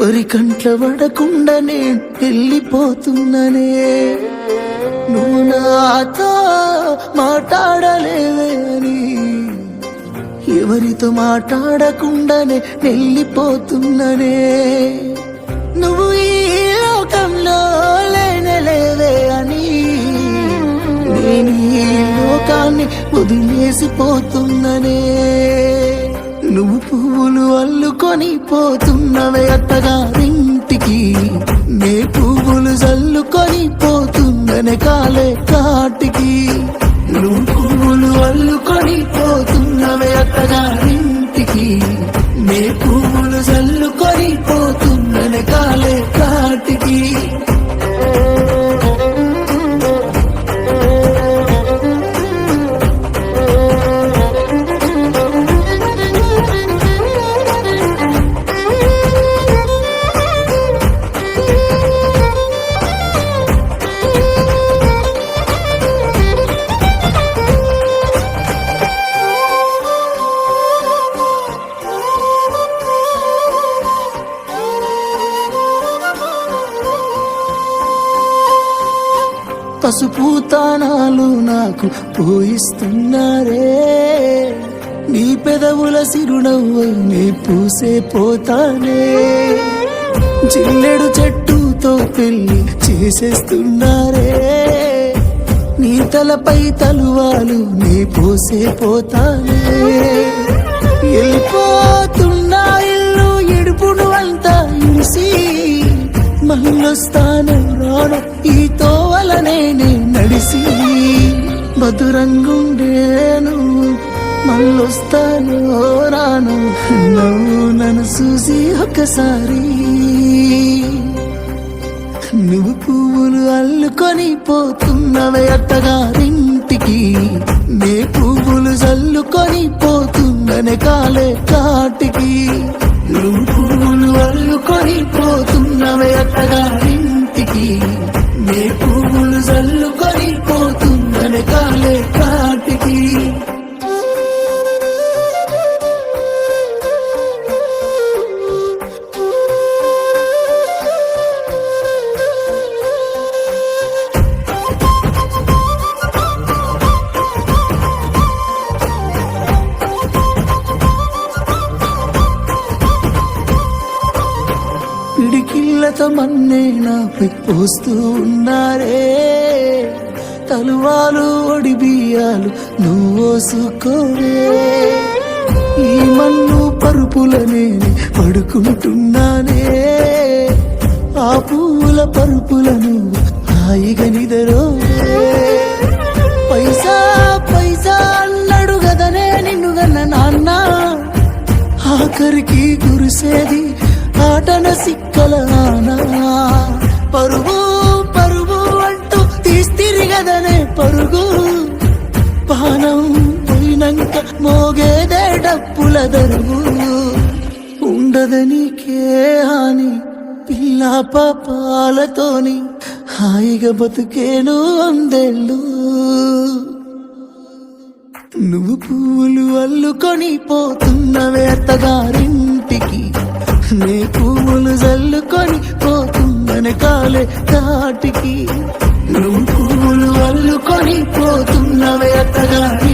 ఎవరి కంట్ల పడకుండానే వెళ్ళిపోతున్ననే నువ్వు నాతో మాట్లాడలేవే అని ఎవరితో మాట్లాడకుండానే వెళ్ళిపోతున్ననే నువ్వు ఈ లోకంలో లేనలేవే అని నేను ఈ లోకాన్ని వదిలేసిపోతున్ననే నువ్వు పువ్వులు అల్లుకొని పోతున్నవే అత్తగారింటికి నే పువ్వులు జల్లుకొని పోతున్ననే కాలే కాటికి నువ్వు పువ్వులు అల్లుకొని పోతున్నవే అత్తగారింటికి నే పువ్వులు జల్లుకొని పోతున్ననే కాలే కాటికి పసుపు తానాలు నాకు పోయిస్తున్నారే నీ పెదవుల సిరునవ్వు నీ పూసే పోతానే జిల్లెడు చెట్టుతో పెళ్లి చేసేస్తున్నారే నీ తలపై తలువాలు నీ పోసే పోతానే వెళ్ళిపోతున్నా ఇల్లు ఇడుపును అంతా ఇడిసి మళ్ళొస్తాను రాను ఈ తోవలనే నడిసి మధురంగుండేను మళ్ళొస్తాను రాను నువ్వు నన్ను చూసి ఒక్కసారి నువ్వు పువ్వులు అల్లుకొని పోతున్నవే అత్తగారింటికి నే పువ్వులు జల్లుకొని పోతున్ననే కాలే కాటికి నువ్వు పువ్వులు అల్లుకొని పోతున్నవే అత్తగారింటికి నే పువ్వులు జల్లుకొని పోతున్ననే కాలే కాటికి పిడికిళ్ళతో మన్నే నాపై పోస్తూ ఉన్నారే తలువాలు ఒడి బియ్యాలు నువ్వోసుకోవే ఈ మన్ను పరుపులనే పడుకుంటున్నానే ఆ పూల పరుపులను హాయిగా నిదరోవే పైసా పైసా అన్నాడు గదనే నిన్ను గన్న నాన్న ఆఖరికి కురిసేది ఆటన సిక్కలానా పరుగు పరుగు అంటూ తీస్తిరిగదనే పరుగు పానం పోయినంక మోగేదే డప్పుల దరుగు ఉండదనికే హాని పిల్ల పాపాలతోని హాయిగా బతుకేను అందేళ్ళు నువ్వు పూలు అల్లుకొని పోతున్నవే అత్తగారింటికి నే పువ్వులు జల్లుకొని పోతున్ననే కాలే కాటికి నువ్వు పువ్వులు అల్లుకొని పోతున్నవే అత్తగారి